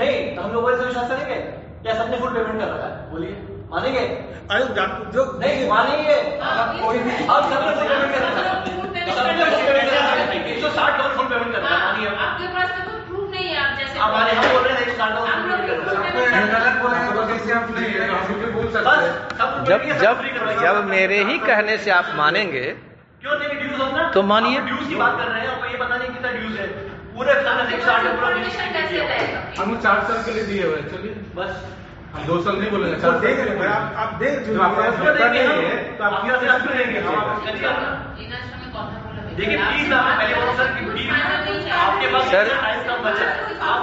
नहीं, हम लोगों से विश्वास करेंगे क्या? सबने फुल पेमेंट कर रखा है, बोलिए मानेंगे? अरे जो नहीं मानेंगे, कोई भी अब सबने फुल पेमेंट कर रखा है, सबने फुल पेमेंट कर रखा है, 160 फुल पेमेंट कर रखा है, मानिए? आपके पास तो कोई प्रूफ नहीं है, आप जैसे आप माने, हम बोल रहे हैं 160 फुल पेमेंट कर रखा है, गलत बोलेंगे तो कैसे हम नहीं है, हम भी बोल सकते हैं। जब मेरे ही कहने से आप मानेंगे क्यों नहीं? ड्यूज होना तो मानिए। ड्यूज की बात कर रहे हैं, आपको ये पता नहीं कितना ड्यूज है, पूरे साल 160 पूरा इन्फॉर्मेशन कैसे रहेगा? हम 4 साल के लिए दिए हुए हैं, चलिए बस हम 2 साल नहीं बोलेंगे, तो देख रहे हैं आप देख जो आपका उसको देंगे हम, तो आप आपके साथ क्यों देंगे? चलिए आप देखिए प्लीज, आप पहले बोलो सर कि प्लीज आपके पास सर, टाइम कम बचा है, आप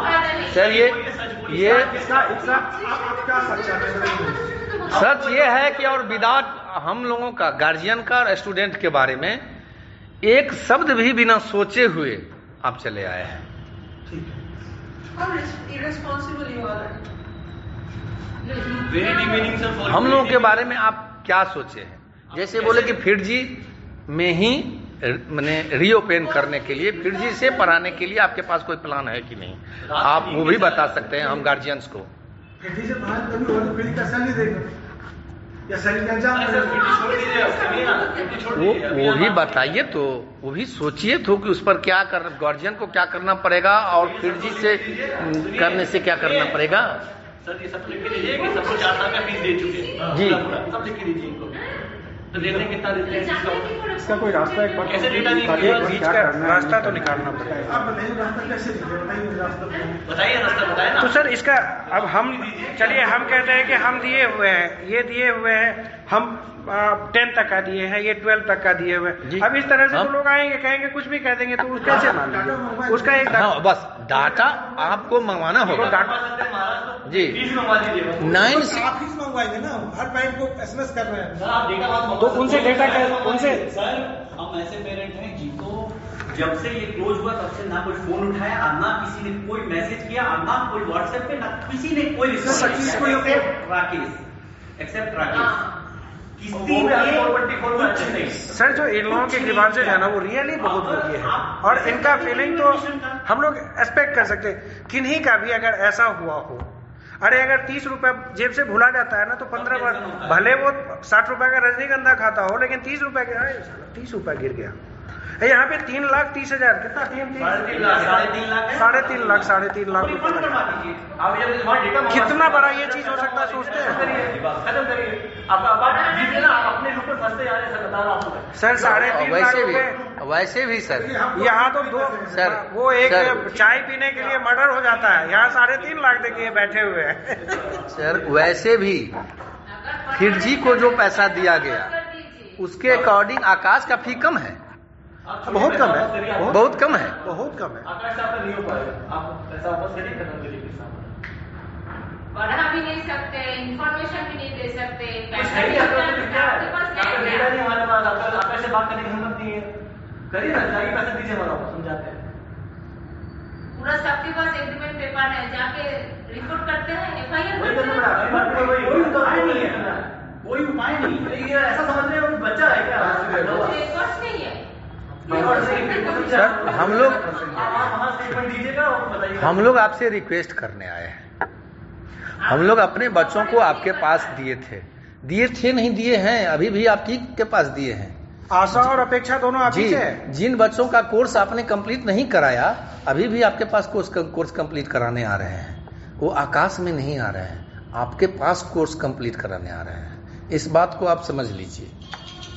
सर ये इसका आप क्या सच्चा है? सच ये है कि और विदाउट हम लोगों का गार्जियन का और स्टूडेंट के बारे में एक शब्द भी बिना सोचे हुए आप चले आए हैं। Very demeaning sir. हम लोगों के बारे में आप क्या सोचे हैं? जैसे बोले कि फिरजी में ही मैंने रीओपन करने के लिए, फिरजी से पढ़ाने के लिए आपके पास कोई प्लान है कि नहीं? आप वो भी बता सकते हैं हम गार्जियंस को। फिर से बाहर कभी और फिर कैसा नहीं देगा या सही का जाम छोड़ दीजिए, वो भी बताइए तो, वो भी सोचिए तो कि उस पर क्या कर, गार्जियन को क्या करना पड़ेगा और फिरजी से करने से क्या करना पड़ेगा। सर ये सब लिख के दीजिए कि सबको 4 साल का फीस दे चुके हैं जी। सब लिख के दीजिए इनको, तो देखते हैं कितना देते हैं। इसका कोई रास्ता एक बार कैसे डेटा नहीं बीच का रास्ता तो निकालना पड़ेगा। आप बताइए रास्ता कैसे निकले, बताइए रास्ता बताइए, रास्ता बताए ना। तो सर इसका अब हम चलिए हम कहते हैं कि हम दिए हुए हैं, ये दिए हुए हैं, हम 10 तक का दिए हैं, ये 12 तक का दिए हुए हैं। अब इस तरह से तो लोग आएंगे कहेंगे कुछ भी कह देंगे, तो उसका कैसे मानेंगे? उसका एक हाँ, बस डाटा आपको मंगवाना होगा। जी 9 से आप फीस मंगवाएंगे ना, हर टाइम को एसएमएस कर रहे हैं, सर आप डेटा बात तो उनसे डेटा उनसे सर हम ऐसे पेरेंट हैं जिनको जब से ये क्लोज हुआ तब से ना कोई फोन उठाया और ना किसी ने कोई मैसेज किया और ना कोई व्हाट्सएप पे, ना किसी ने कोई एक्सेप्ट राकेश किसी ने सर जो इन लोगों के ग्रीवांसेस है ना वो रियली बहुत बढ़िया है, और इनका फीलिंग तो हम लोग एक्सपेक्ट कर सकते हैं। किन्हीं का भी अगर ऐसा हुआ हो, अरे अगर 30 रुपए जेब से भुला जाता है ना तो 15 बार, भले वो 60 रुपए का रजनीगंधा खाता हो, लेकिन 30 रुपए का 30 रुपए गिर गया। यहाँ पे 3,30,000 कितना, 3.5 लाख, 3.5 लाख रुपए लगा। कितना बड़ा ये चीज हो सकता है, सोचते हैं खत्म करिए। आप अपने ऊपर फंसते जा रहे हैं, सर बता रहा हूँ आपको। सर 3.5 लाख रुपए। वैसे भी सर यहाँ तो सर, वो एक सर, चाय पीने के लिए मर्डर हो जाता है, यहाँ 3.5 लाख देखिए बैठे हुए हैं। सर वैसे भी फिरजी को जो पैसा दिया गया उसके अकॉर्डिंग आकाश का फी कम है, बहुत कम है, बहुत कम है। बहुत कम है। आकाश से आपका नहीं हो पाएगा, आप पैसा वापस करिए, खत्म करिए। पढ़ा भी नहीं सकते, इन्फॉर्मेशन भी नहीं दे सकते, पैसा भी आपके आपके पास पास है डेटा नहीं, हमारे पास आकाश से बात करने की हिम्मत नहीं है। करिए ना, जाइए पैसे दीजिए, हमारा समझाते हैं। पूरा सबके पास एग्रीमेंट पेपर है, जाके रिपोर्ट करते हैं, एफआईआर वही करते करना पड़ा, हैं। कोई उपाय नहीं है, कोई उपाय नहीं है। ये ऐसा समझ रहे हो बच्चा है क्या? रिकॉर्ड्स नहीं है। सर हम लोग वहाँ स्टेटमेंट दीजिएगा और बताइए। हम लोग आपसे रिक्वेस्ट करने आए हैं। हम लोग अपने बच्चों को आपके पास दिए थे नहीं दिए हैं, अभी भी आप ठीक के पास दिए हैं। आशा और अपेक्षा दोनों आप ही जी, से है। जिन बच्चों का कोर्स आपने कंप्लीट नहीं कराया, अभी भी आपके पास कोर्स कंप्लीट कराने आ रहे हैं। वो आकाश में नहीं आ रहे हैं, आपके पास कोर्स कंप्लीट कराने आ रहे हैं। इस बात को आप समझ लीजिए।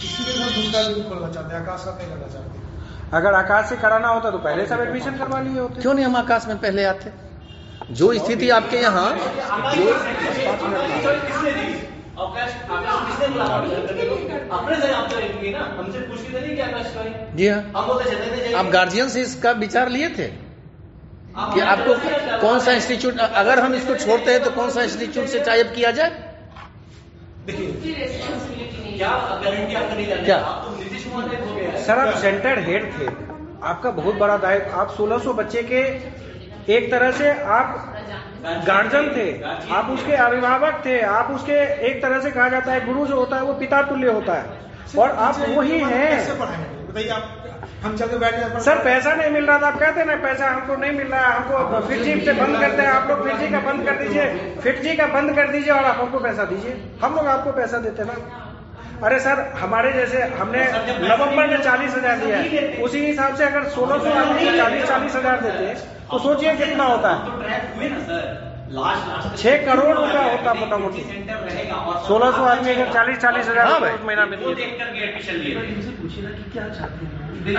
किसी के साथ उनका नहीं खोलना चाहते, आकाश का नहीं करना चाहते। अगर आकाश से कराना होता तो पहले सब एडमिशन करवा लिए होते। क्यों नहीं हम आकाश में पहले आते? जो स्थिति आपके यहाँ जी हाँ, आप गार्जियन से इसका विचार लिए थे कि आपको कौन सा इंस्टीट्यूट, अगर हम इसको छोड़ते हैं तो कौन सा इंस्टीट्यूट से टाइप किया जाए? क्या सर आप सेंटर हेड थे, आपका बहुत बड़ा दायित्व, आप 1600 बच्चे के एक तरह से आप गार्जियन थे, आप उसके अभिभावक थे, आप उसके एक तरह से कहा जाता है गुरु जो होता है वो पिता तुल्य होता है, और आप वही हैं। कैसे पढ़ाएंगे बताइए आप? हम चल के बैठ गए सर पैसा नहीं मिल रहा था, आप कहते ना पैसा हमको नहीं मिल रहा है, हमको फिर जी से बंद करते हैं, आप लोग फिर जी का बंद कर दीजिए, फिर जी का बंद कर दीजिए और आप हमको पैसा दीजिए, हम लोग आपको पैसा देते ना। अरे सर हमारे जैसे हमने नवंबर में 40,000 दिया है, उसी हिसाब से अगर 1600 आदमी को 40,000 देते हैं तो सोचिए कितना होता है। 6 करोड़ रुपया होता मोटा मोटी। 1600 आदमी अगर 40,000 महीना में वो देख करके एडमिशन लिए। इनसे पूछिए ना कि क्या चाहते हैं। एक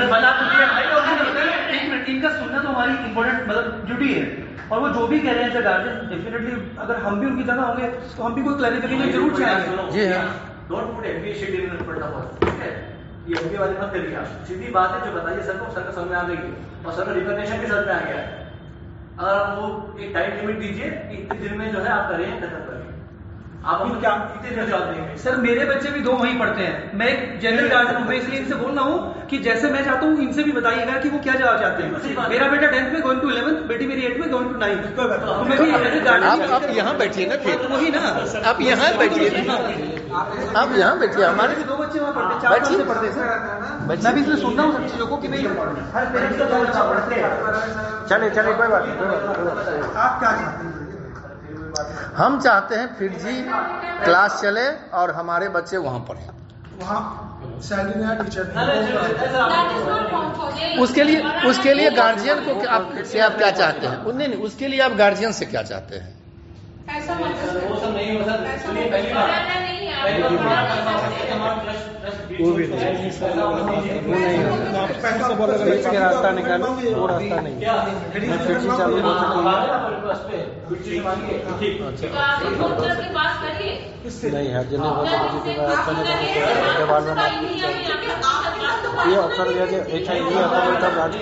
मिनट, इनका सुनना तो हमारी इम्पोर्टेंट मतलब ड्यूटी है, और वो जो भी कह रहे हैं गार्जियन डेफिनेटली अगर हम भी उनकी जगह होंगे तो हम भी कोई क्लैरिफिकेशन जरूर चाहेंगे। जी हाँ, don't put MBA sheet in front of us, ठीक है? ये एमबीए वाले मत करिए आप, सीधी बात है जो बताइए सर को, सर का समझ में आ गई है और सर का रिकॉग्निशन भी समझ में आ गया है। अगर आप वो एक टाइम लिमिट दीजिए कि इतने दिन में जो है आप करें खत्म करिए, आप हम क्या कितने दिन जवाब देंगे? सर मेरे बच्चे भी 2 वहीं पढ़ते हैं, मैं एक जनरल गार्जियन हूँ, मैं इसलिए इनसे बोल रहा हूँ कि जैसे मैं चाहता हूँ इनसे भी बताइएगा कि वो क्या जवाब चाहते हैं। मेरा बेटा 10th में गोइंग टू 11th, बेटी मेरी 8th में गोइंग टू 9th। तो मैं भी एज ए गार्जियन आप यहाँ बैठिए ना, फिर वही ना, आप यहाँ बैठिए ना, आप यहाँ बैठिए, हमारे भी 2 बच्चे वहाँ पढ़ते हैं, 4 साल से पढ़ते हैं सर। मैं भी इसलिए सुन रहा हूँ सब चीजों को कि भाई हर पेरेंट्स का 2 बच्चा पढ़ते हैं। चलिए कोई बात नहीं। आप क्या चाहते हैं? हम चाहते हैं फिर जी क्लास चले और हमारे बच्चे वहाँ पढ़े। वहाँ सैलरी नया टीचर उसके लिए गार्जियन को आप क्या चाहते हैं? नहीं, उसके लिए आप गार्जियन से क्या चाहते हैं? ऐसा मत वो सब नहीं हो सर, सुनिए पहली वो भी नहीं, बीच के रास्ता निकालो, वो रास्ता नहीं मैं फिर से चालू हो नहीं है जिन्हें हो ये ऑप्शन लिया कि HIV का ब्रांच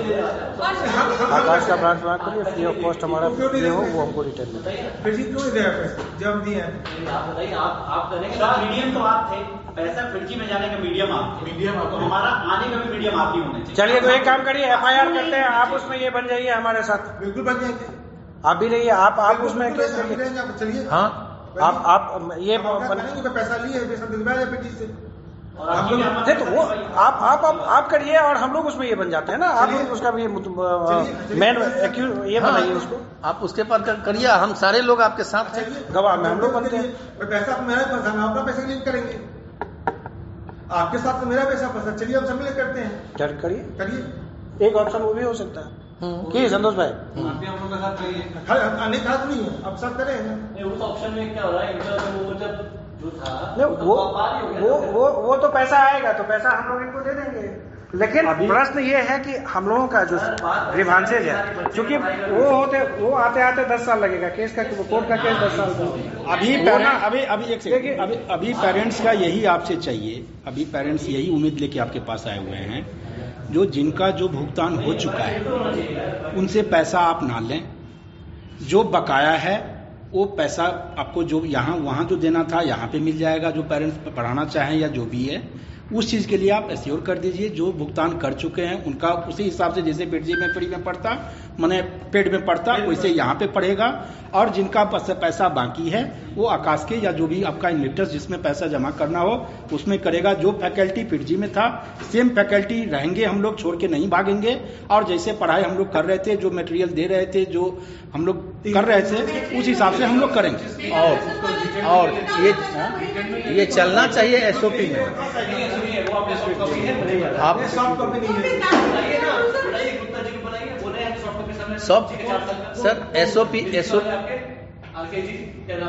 आकाश का ब्रांच वहाँ करिए, फ्री ऑफ कॉस्ट हमारा ये हो वो हमको रिटर्न में फिर जी क्यों नहीं देगा पैसे जब दिए हैं? आप बताइए, आप करेंगे मीडियम तो आप थे, पैसा फिरजी में जाने का मीडियम आप थे, तो हमारा आने का भी मीडियम आप ही होने चाहिए। चलिए तो एक काम करिए, FIR करते हैं, आप उसमें ये बन जाइए हमारे साथ, बिल्कुल बन जाएंगे। आप भी रहिए, आप उसमें केस करिए। चलिए हाँ, आप ये पैसा लिए दिलवाया फिर जी से नहीं तो वो आप करिए और हम लोग उसमें ये बन जाते हैं ना, आप उसका भी मेन ये बनाइए उसको, आप उसके पर करिए, हम सारे लोग आपके साथ हैं, गवाह में हम लोग बनते हैं। पैसा मेरा पैसा, हम अपना पैसा नहीं करेंगे, आपके साथ तो मेरा पैसा फंसा, चलिए हम सब मिल करते हैं। करिए एक ऑप्शन वो भी हो सकता है कि संतोष भाई नहीं खास नहीं है, अब सब करें। उस ऑप्शन में क्या हो रहा है, वो जब जो था वो तो पैसा आएगा तो पैसा हम लोग इनको दे देंगे, लेकिन प्रश्न ये है कि हम लोगों का जो ग्रीवांसेज है, क्योंकि वो आते 10 साल लगेगा, केस का कोर्ट का केस 10 साल का। अभी पेरेंट्स का यही आपसे चाहिए, अभी पेरेंट्स यही उम्मीद लेके आपके पास आए हुए हैं, जो जिनका जो भुगतान हो चुका है उनसे पैसा आप ना लें, जो बकाया है वो पैसा आपको जो यहाँ वहाँ जो देना था यहाँ पे मिल जाएगा, जो पेरेंट्स पढ़ाना चाहें या जो भी है उस चीज के लिए आप एश्योर कर दीजिए, जो भुगतान कर चुके हैं उनका उसी हिसाब से, जैसे पेड में फ्री में पढ़ता मैंने पेड में पढ़ता वैसे यहाँ पे पढ़ेगा, और जिनका पैसा बाकी है वो आकाश के या जो भी आपका इन्वेस्टर्स जिसमें पैसा जमा करना हो उसमें करेगा। जो फैकल्टी पीडजी में था सेम फैकल्टी रहेंगे, हम लोग छोड़ के नहीं भागेंगे, और जैसे पढ़ाई हम लोग कर रहे थे, जो मटेरियल दे रहे थे, जो हम लोग कर रहे थे उस हिसाब से हम लोग करेंगे। और ये चलना चाहिए SOP में। आप सब sir SOP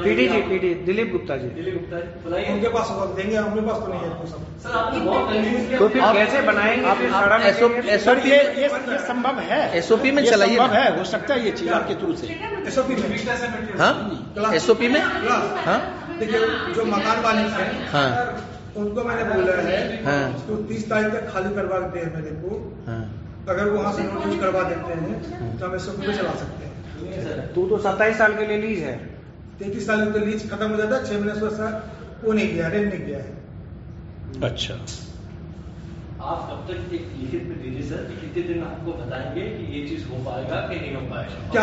PD Dilip Gupta ji उनके पास देंगे, हमारे पास तो नहीं है। तो फिर कैसे बनाएंगे? सर ये संभव है, SOP में चलाइए, संभव है, हो सकता है ये चीज आपके थ्रू से। SOP में हाँ, SOP में हाँ, देखिए जो मकान मालिक है हाँ, उनको मैंने बोला है हाँ, तो 30 तारीख तक खाली करवा देते हैं मेरे को, हाँ, अगर वहाँ से नोटिस करवा देते हैं तो हम SOP में चला सकते हैं। तू तो 27 साल के लिए लीज है, 33 साल की तो लीज खत्म हो जाता है, 6 महीने से वो नहीं किया, रेंट नहीं किया है। अच्छा, आप कब तक एक लिखित में दीजिए सर कि कितने दिन आपको बताएंगे कि ये चीज हो पाएगा कि नहीं हो पाएगा। क्या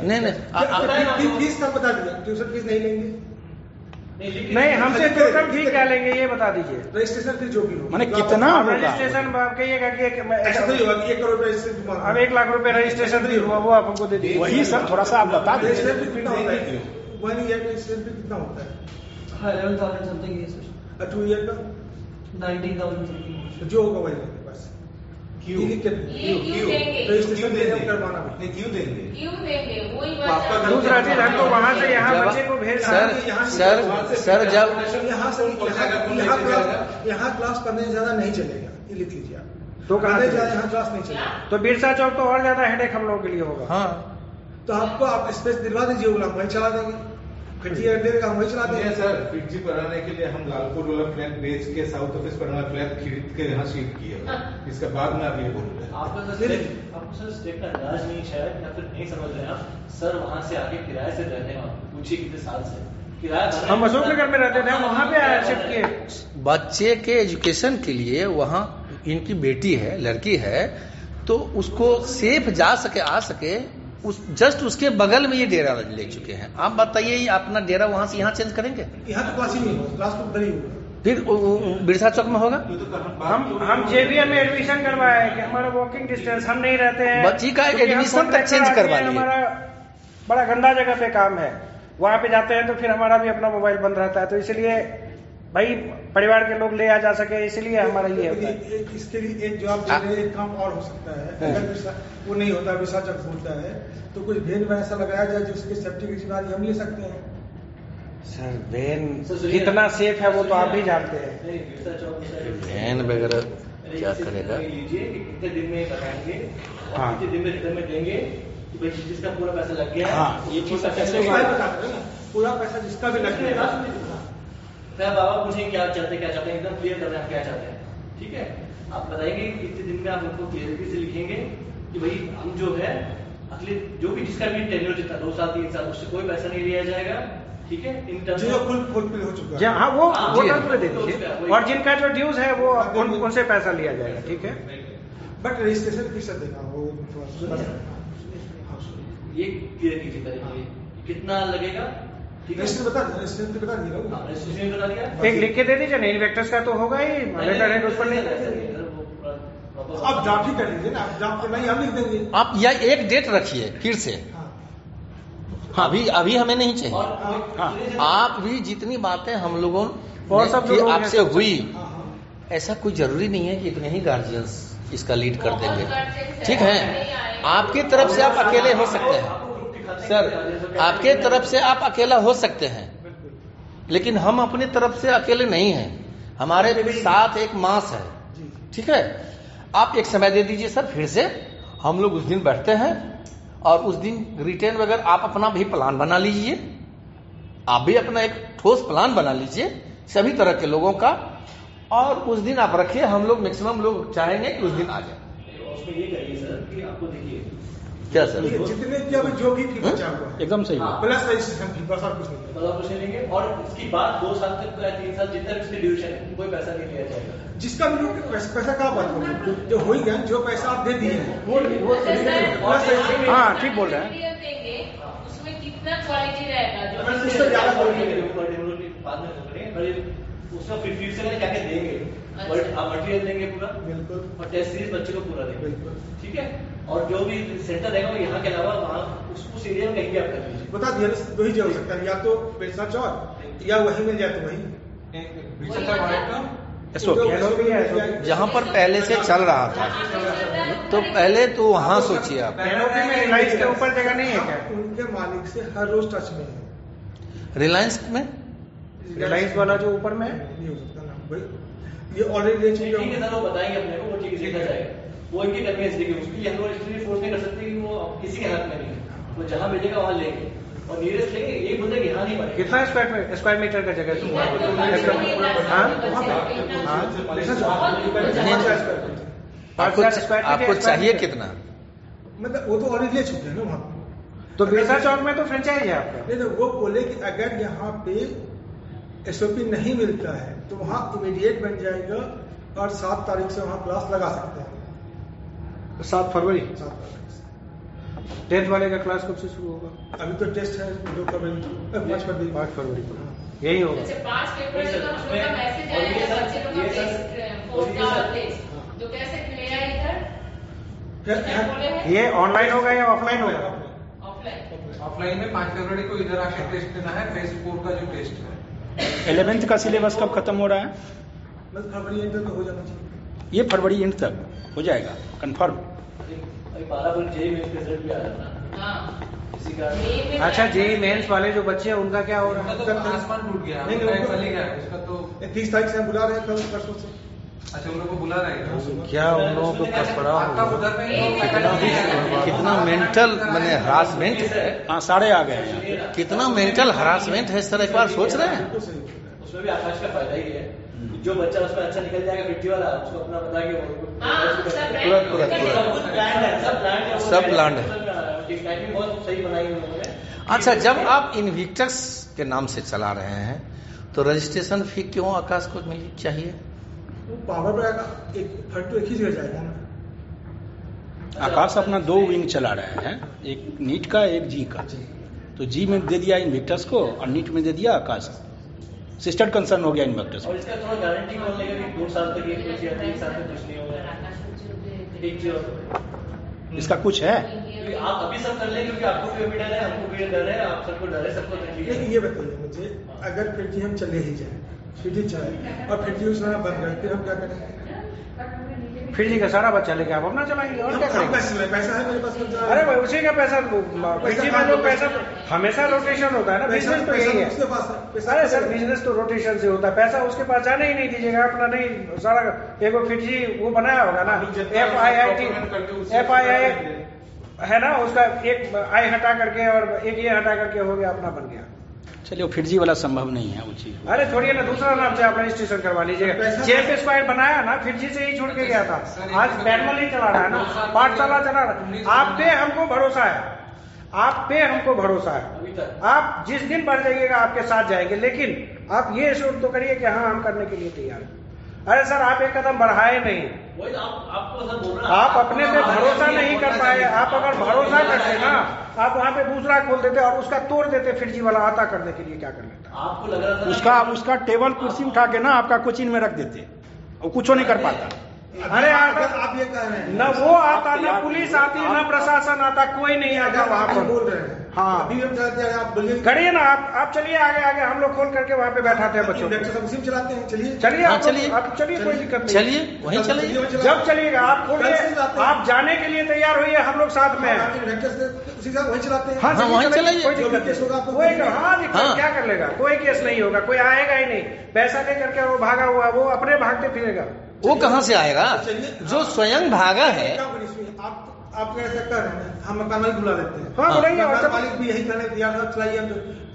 नहीं फीस का बता दिया, ट्यूशन फीस नहीं लेंगे। नहीं, हमसे टोटल फी क्या लेंगे ये बता दीजिए। रजिस्ट्रेशन फी जो भी हो, माने कितना होगा? रजिस्ट्रेशन आप कहिएगा कि ऐसा नहीं होगा कि 1 करोड़ रजिस्ट्रेशन। अब 1 लाख रुपए रजिस्ट्रेशन फी हुआ, वो आप हमको दे दीजिए। वही सर थोड़ा सा आप बता दीजिए। रजिस्ट्रेशन फी कितना होता है? 1 ईयर का रजिस्ट्रेशन फी कितना होता है? हाँ 11,000 समथिंग है सर। 2 ईयर का 19,000 समथिंग। जो होगा वही लेंगे बस। ये क्यों देंगे? रजिस्ट्रेशन फी करवाना भी क्यों देंगे? वही आपका बात। दूसरा चीज हमको वहाँ से यहाँ जब- बच्चे को भेज सर सर जब यहाँ क्लास करने से ज्यादा नहीं चलेगा, ये लिख लीजिए आप। तो कहाँ करने से? ज्यादा यहाँ क्लास नहीं चलेगा, तो बिरसा चौक तो और ज्यादा हेडेक हम लोगों के लिए होगा। हाँ तो आपको आप स्पेस दिलवा दीजिए, वो हम वहीं चला देंगे। फिर अड्डे का हम वहीं चला देंगे। सर फिटजी पढ़ाने के लिए हम लालपुर वाला फ्लैट बेच के साउथ ऑफिस पर वाला फ्लैट खरीद के यहाँ शिफ्ट किए हुए हैं। इसके बाद में आप ये बोल रहे हैं। आपको सर स्टेप का अंदाज नहीं शायद, या फिर नहीं समझ रहे हैं आप। सर वहाँ से आके किराए से रहने हैं, आप पूछिए कितने साल से किराया भर रहे हैं। हम अशोक नगर में रहते थे, हम वहाँ पे आए शिफ्ट किए। बच्चे के एजुकेशन के लिए वहाँ इनकी बेटी है, लड़की है, तो उसको सेफ जा सके, आ सके, उस जस्ट उसके बगल में ये डेरा ले चुके हैं। आप बताइए ये अपना डेरा वहाँ से यहाँ चेंज करेंगे? यहाँ तो क्लास ही नहीं होगा, क्लास तो उधर ही होगा। फिर बिरसा चौक में होगा? हम JVM में एडमिशन करवाए कि हमारा वॉकिंग डिस्टेंस, हम नहीं रहते हैं। बच्ची का क्योंकि हम एडमिशन तक कॉन्ट्रैक्टर चेंज आदमी करवा हैं, लिए। हमारा बड़ा गंदा जगह पे काम है, वहाँ पे जाते हैं तो फिर हमारा भी अपना मोबाइल बंद रहता है। तो इसलिए भाई परिवार के लोग ले आ जा सके, इसलिए हमारा ये होता है। इसके लिए एक जवाब दे रहे हैं, एक काम और हो सकता है। अगर वो नहीं होता, विसा जब होता है तो कुछ भेन में ऐसा लगाया जाए जिसकी सेफ्टी की जिम्मेदारी हम ले सकते हैं। सर वैन कितना सेफ है वो तो आप भी जानते हैं। वैन वगैरह क्या करेगा? लीजिए कि कितने दिन में बताएंगे, हाँ। कितने दिन में रिटर्न में देंगे कि भाई जिसका पूरा पैसा लग गया है। हाँ, ये चीज कैसे उसका ही बता रहे हैं ना, पूरा पैसा जिसका भी लग गया। फिर बाबा पूछेंगे क्या चाहते हैं, क्या चाहते हैं, एकदम क्लियर कर रहे हैं आप क्या चाहते हैं। ठीक है, आप बताएंगे कि इतने दिन में आप उनको क्लियरिटी से लिखेंगे कि भाई हम जो है अगले जो भी जिसका भी टेन्योर जितना 2 साल 3 साल उससे कोई पैसा नहीं लिया जाएगा। ठीक है, इन टर्म्स जो फुलफिल हो चुका जी है। हाँ, वो जी। टर्म पे दे दीजिए, और जिनका जो ड्यूज है वो उनसे पैसा लिया जाएगा। ठीक है, बट रजिस्ट्रेशन फीस देना वो ये क्लियर कीजिए पहले कितना लगेगा। ठीक है, रजिस्ट्रेशन बता दिया ना। हाँ, रजिस्ट्रेशन बता दिया। एक लिख के दे दीजिए ना, इन्वेक्टर्स का तो होगा ही, लेटर हेड उस पर नहीं आप ड्राफ्ट ही कर लीजिए ना, आप ड्राफ्ट नहीं हम लिख देंगे। आप या एक डेट रखिए फिर से। हाँ। अभी हमें नहीं चाहिए। और आप भी जितनी बातें हम लोगों और सब की लोग आपसे हैं, हुई, हाँ, हाँ। ऐसा कोई जरूरी नहीं है कि इतने ही गार्जियंस इसका लीड कर देंगे। ठीक है, आपकी तरफ से आप अकेले हो सकते हैं सर, आपके तरफ से आप अकेला हो सकते हैं, लेकिन हम अपनी तरफ से अकेले नहीं हैं। हमारे साथ एक मास है। ठीक है, आप एक समय दे दीजिए सर, फिर से हम लोग उस दिन बैठते हैं और उस दिन रिटर्न वगैरह आप अपना भी प्लान बना लीजिए। आप भी अपना एक ठोस प्लान बना लीजिए सभी तरह के लोगों का, और उस दिन आप रखिए। हम लोग मैक्सिमम लोग चाहेंगे कि उस दिन आ जाए। उसमें ये करिए सर कि आपको देखिए क्या सर? ये जितने की अभी जो भी फी बचा हुआ है एकदम सही बात। प्लस रजिस्ट्रेशन फी, बस और कुछ नहीं। मतलब कुछ नहीं लेंगे, और इसकी बात 2 साल तक या 3 साल जितना भी इसकी ड्यूरेशन है कोई पैसा नहीं लिया जाएगा। जिसका भी लोग पैसा का बात होगी, जो हो ही गया, जो पैसा आप दे दिए हैं वो हाँ ठीक बोल रहे हैं। देंगे उसमें कितना क्वालिटी रहेगा जो उससे ज्यादा बाद में करेंगे, उसमें फिर से क्या क्या देंगे, आप मटेरियल देंगे पूरा, बिल्कुल, और टेस्ट सीरीज बच्चे को पूरा देंगे। बिल्कुल ठीक है, और जो भी सेंटर रहेगा वो यहाँ के अलावा वहाँ उस एरिया में कहीं भी आप कर लीजिए। बता दिया ना, 2 ही जगह हो सकता है, या तो बिरसा चौक या वहीं मिल जाए तो वहीं। जहाँ पर पहले से चल रहा था, तो पहले तो वहाँ सोचिए आप। एनओपी में रिलायंस के ऊपर जगह नहीं है क्या? उनके मालिक से हर रोज टच में है। रिलायंस में रिलायंस वाला जो ऊपर में है, नहीं हो सकता ना भाई, ये ऑलरेडी ले चुके ठीक है सर, वो बताएंगे अपने को, वो ठीक है देखा जाएगा। वो इनकी कन्वेंस देखिए, उसकी हम लोग इसलिए फोर्स नहीं कर सकते कि वो किसी के हाथ में नहीं है, वो जहाँ भेजेगा वहाँ लेंगे, और नियरेस्ट लेंगे। यही बोलते कि यहाँ नहीं बनेगा। कितना स्क्वायर मीटर का जगह है? आपको चाहिए कितना? मतलब वो तो ऑलरेडी ले चुके हैं ना वहाँ। तो बिरसा चौक में तो फ्रेंचाइज है आपका। नहीं तो वो बोले कि अगर यहाँ पे एसओपी नहीं मिलता है तो वहाँ इमीडिएट बन जाएगा, और 7 तारीख से वहाँ क्लास लगा सकते हैं। 7 फरवरी 7 तारीख से 10th वाले का क्लास कब से शुरू होगा? अभी तो टेस्ट है 2 फरवरी 5 फरवरी। 5 फरवरी को। यही होगा। जैसे 5 पेपर है तो हम लोग का मैसेज आएगा बच्चे लोग का टेस्ट, फोर्थ का टेस्ट, तो कैसे ले आए इधर बोले हैं ये ऑनलाइन होगा या ऑफलाइन होगा? ऑफलाइन। ऑफलाइन में 5 फरवरी को इधर आके टेस्ट देना है, फेज 4 का जो टेस्ट है। 11th का सिलेबस कब खत्म हो रहा है? बस फरवरी एंड तक हो जाना चाहिए। ये फरवरी एंड तक हो जाएगा कंफर्म। अभी 12 को जेईई मेंस का रिजल्ट भी आ रहा है ना, हाँ इसी का अच्छा, जेईई मेंस वाले जो बच्चे हैं उनका क्या हो रहा है? उनका तो आसमान टूट गया, नहीं, उनका उनको- चले गया उसका तो। 30 तारीख से हम बुला रहे हैं, कल परसों से। अच्छा, उन लोगों को बुला रहे हैं। क्या उन लोगों को पड़ा आपका उधर में कितना मेंटल मैंने हरासमेंट है, हाँ, सारे आ गए हैं। कितना मेंटल हरासमेंट है सर, एक बार सोच रहे हैं? बिल्कुल सही। उसमें भी आकाश का फायदा ही है, जो बच्चा उसमें अच्छा निकल जाएगा 50 वाला, उसको अपना बता के सब प्लान है। टाइमिंग बहुत सही बनाई है उन्होंने। अच्छा, जब आप इनविक्टस के नाम से चला रहे हैं तो रजिस्ट्रेशन फी क्यों आकाश को मिलनी चाहिए? वो पावर पर आएगा, एक फंड तो एक ही जगह जाएगा ना। आकाश अपना 2 विंग चला रहे हैं, एक नीट का एक जी का। तो जी में दे दिया इन्विक्टस को और नीट में दे दिया आकाश को। सिस्टर कंसर्न हो गया इन्विक्टस और को। इसका थोड़ा गारंटी कौन लेगा कि 2 साल तक ये कुछ या 1 साल तक कुछ नहीं होगा? एक चीज और, इसका कुछ है? क्योंकि आप अभी सब कर लेंगे, क्योंकि आपको भी डर है, हमको भी डर है, आप सबको डर है, सबको तकलीफ लेकिन है। ये बताइए मुझे, अगर फिर जी हम चले ही जाए, फिर जी चलाए और फिर जी उसमें बंद गए, फिर हम क्या करेंगे? फिर जी का सारा बच्चा लेके आप अपना चलाएंगे और क्या करेंगे? पैसा है मेरे पास, अरे भाई उसी का पैसा, फिर जी में लोग पैसा हमेशा रोटेशन होता है ना, बिजनेस तो यही है। उसके पास है पैसा। अरे सर, बिजनेस तो रोटेशन से होता है, पैसा उसके पास जाने ही नहीं दीजिएगा अपना। नहीं सारा एक फिर जी वो बनाया होगा ना, FIIT है ना, उसका एक आई हटा करके और एक ये हटा करके हो गया, अपना बन गया। चलिए, फिर जी वाला संभव नहीं है वो चीज। अरे छोड़िए ना, दूसरा नाम से आप रजिस्ट्रेशन करवा लीजिएगा। जेएफ स्क्वायर बनाया ना, फिर जी से ही छोड़ के गया था, आज मैनुअल ही चला रहा है ना, पाठशाला चला रहा है। आप पे हमको भरोसा है, आप पे हमको भरोसा है। आप जिस दिन बढ़ जाइएगा आपके साथ जाएंगे, लेकिन आप ये श्योर तो करिए कि हाँ हम करने के लिए तैयार हैं। अरे सर, आप एक कदम बढ़ाए नहीं, वही आपको सर बोल रहा हूं, आप अपने पे भरोसा नहीं कर पाए। आप अगर भरोसा करते ना, आप वहाँ पे दूसरा खोल देते और उसका तोड़ देते, फिर जी वाला आता करने के लिए क्या कर लेता? आपको लग रहा था उसका टेबल कुर्सी उठा के ना आपका कोचिंग में रख देते और कुछ नहीं कर पाता। अरे आप ये कह रहे हैं, न वो आता, न पुलिस आती, न प्रशासन आता, कोई नहीं आता वहाँ पर। बोल रहे हैं। हाँ। अभी हम चाहते हैं आप बोलिए, करिए ना, आप चलिए आगे आगे, हम लोग खोल करके वहाँ पे बैठाते हैं बच्चों को। सब उसी में चलाते हैं। चलिए चलिए हाँ, आप चलिए। आप चलिए, कोई दिक्कत नहीं। चलिए वहीं चलिए। जब चलिएगा आप खोलिए, कल से चलाते हैं। आप जाने के लिए तैयार होइए, हम लोग साथ में हैं। उसी साथ वही चलाते हैं। हाँ, हाँ, वहीं चलाइए। कोई दिक्कत केस होगा आपको कोई हाँ दिक्कत हाँ। क्या कर लेगा? कोई केस नहीं होगा, कोई आएगा ही नहीं। पैसा दे करके वो भागा हुआ, वो अपने भागते फिरेगा। वो कहाँ से आएगा जो स्वयं भागा है? क्या करें इसमें? आप ऐसा कर रहे हैं, हम मकान मालिक बुला लेते हैं। हाँ, बुलाइए। और मकान सब मालिक भी यही करने तैयार था, चलाइए।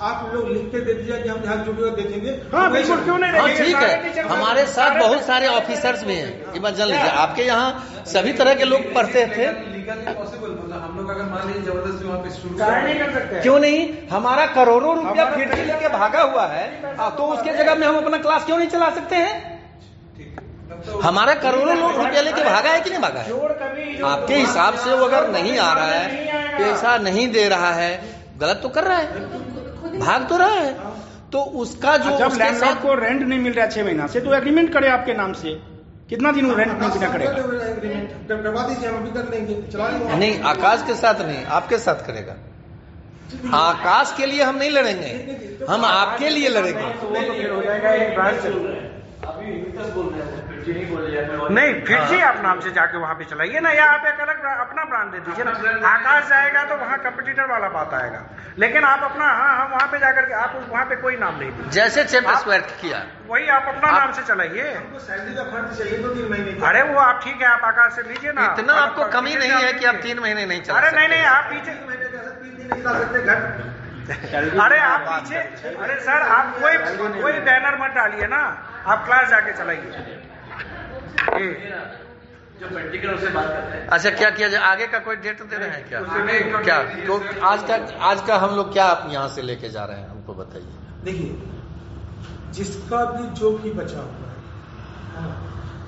आप लोग लिख के दे दीजिए कि हम जहाँ जो भी देखेंगे। हाँ बिल्कुल, क्यों नहीं हाँ देखेंगे? ठीक सारे है, टीचर हमारे साथ बहुत सारे ऑफिसर्स भी हैं। ये बात जान लीजिए, आपके यहाँ सभी तरह के लोग पढ़ते थे। लीगली पॉसिबल, मतलब हम लोग अगर मान लीजिए जबरदस्ती वहाँ पे शुरू कार्य नहीं कर सकते। क्यों नहीं? हमारा करोड़ों रुपया फिर से लेके भागा हुआ है, तो उसके जगह में हम अपना क्लास क्यों नहीं चला सकते हैं? हमारा करोड़ों रुपया लेके भागा है कि नहीं भागा है? जोड़ कभी जो आपके हिसाब से वो अगर नहीं आ रहा है, पैसा नहीं दे रहा है, गलत तो कर रहा है, भाग तो रहा है, तो उसका जो जब उसके लैंडलॉर्ड साथ को रेंट नहीं मिल रहा है 6 महीना से, तो एग्रीमेंट करे आपके नाम से। कितना दिन वो रेंट नहीं बिना करेगा? एग्रीमेंट करवा दीजिए, हम अभी कर लेंगे, चला लेंगे। नहीं, आकाश के साथ नहीं, आपके साथ करेगा। आकाश के लिए हम नहीं लड़ेंगे, हम आपके लिए लड़ेंगे। तो वो तो फिर हो जाएगा एक ब्रांच। अभी विकास बोल रहे हैं, फिर नहीं बोल रहे हैं। नहीं, फिर जी आप नाम से जाके वहाँ पे चलाइए ना, या आप एक अलग अपना ब्रांड दे दीजिए ना। आकाश जाएगा तो वहाँ कंपटीटर वाला बात आएगा, लेकिन आप अपना हाँ वहाँ पे जाकर के आप वहाँ पे कोई नाम नहीं दीजिए। जैसे चैम्प स्क्वायर किया, वही आप अपना नाम से चलाइए। हमको सैलरी का फंड चाहिए 2-3 महीने का। अरे वो आप ठीक है, आप आकाश से लीजिए ना। इतना आपको कमी नहीं है कि आप 3 महीने नहीं चला अरे सकते। नहीं, आप पीछे 3 महीने का 3 दिन नहीं चला सकते घर। अरे आप पीछे, अरे सर आप कोई बैनर मत डालिए ना, आप क्लास जाके चलाइए। जो प्रैक्टिकल उससे बात करते हैं। अच्छा, क्या किया जाए? आगे का कोई डेट दे रहे हैं क्या? तो आज का हम लोग क्या यहाँ से लेके जा रहे हैं, हमको बताइए। देखिए, जिसका भी जो भी बचा हुआ है ना,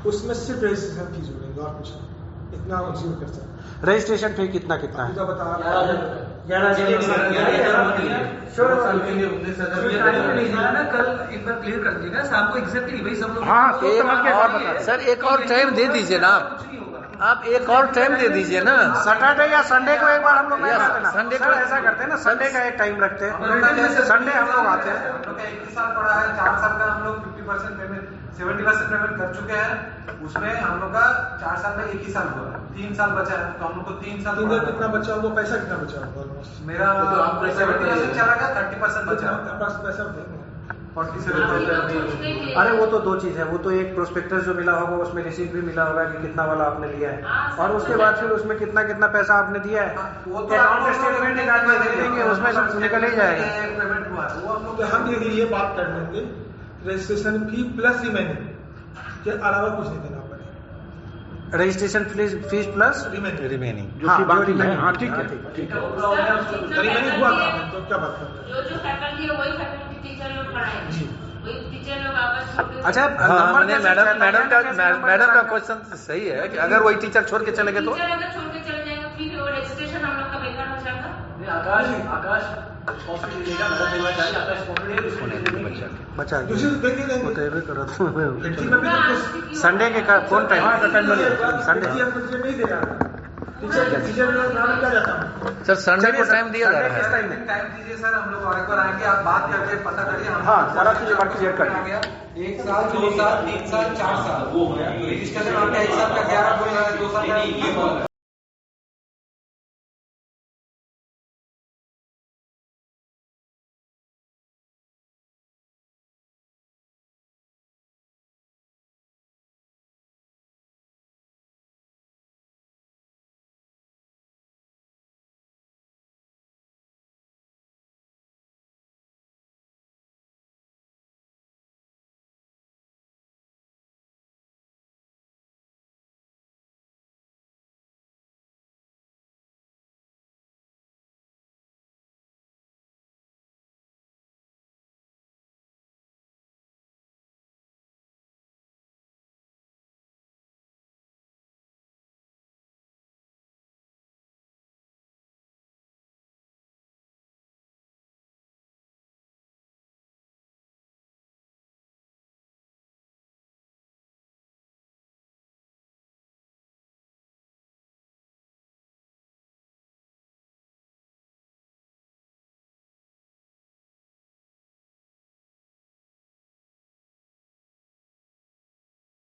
उसमें सिर्फ रजिस्ट्रेशन फीस जुड़ेंगे और कुछ नहीं। इतना हम कर सकते हैं। रजिस्ट्रेशन फी कितना है? बता ना कल एक बार क्लियर कर दीजिएगा शाम को एग्जैक्टली भाई सब लोग। हाँ, सोच समझ के सर एक और टाइम दे दीजिए ना आप एक और टाइम दे दीजिए ना। सैटरडे या संडे को एक बार हम लोग नहीं आते ना। संडे को सर ऐसा करते हैं ना, संडे का एक टाइम रखते हैं, संडे हम लोग आते हैं। हम लोग का 21 साल पड़ा है, 4 साल का हम लोग 50% पेमेंट 70% पेमेंट कर चुके हैं। उसमें हम लोग का 4 साल में 1 ही साल हुआ है, 3 साल बचा है, तो हम लोग को 3 साल कितना बचा होगा, पैसा कितना बचा होगा ऑलमोस्ट? मेरा 70% चला गया, 30% बचा है। पैसा 47,000। अरे वो तो दो चीज है, वो तो एक प्रोस्पेक्टस जो मिला होगा उसमें रिसीट भी मिला होगा कि कितना वाला आपने लिया है, और उसके बाद फिर उसमें कितना कितना पैसा आपने दिया है वो तो अकाउंट स्टेटमेंट निकाल के दे देंगे, उसमें सब निकल ही जाएगा। पेमेंट हुआ है वो हम लोग तो हम ये बात कर लेंगे रजिस्ट्रेशन फी प्लस रिमेनिंग के अलावा कुछ नहीं देना पड़ेगा। रजिस्ट्रेशन फीस प्लस रिमेनिंग जो हाँ, कि बाकी है। हाँ ठीक है, रिमेनिंग हुआ था तो क्या बात कर रहे हैं? जो फैकल्टी है वही फैकल्टी टीचर लोग पढ़ाएंगे, वही टीचर लोग आपस में। अच्छा, हाँ, मैडम का क्वेश्चन सही है कि अगर वही टीचर छोड़ के चले गए तो टीचर अगर छोड़ के चले जाएंगे फिर वो रजिस्ट्रेशन हम लोग का बेकार हो जाएगा। आकाश रिस्पॉन्सिबिलिटी लेगा, मैडम देना चाहिए, आकाश रिस्पॉन्सिबिलिटी बचा के दूसरी देखिए वो तो ये भी करो तो एंट्री में भी तो कुछ संडे के कौन टाइम संडे संडे नहीं दे रहा है। टीचर नाम क्या जाता है? सर संडे को टाइम दिया जा रहा किस है। टाइम में? टाइम दीजिए सर, हम लोग और एक बार आएंगे, आप बात करके पता करिए। हम हाँ, सारा चीज बात क्लियर कर आ गया 1 साल 2 साल 3 साल 4 साल रजिस्ट्रेशन आपका 1 साल का 11 बोल रहा है, 2 साल का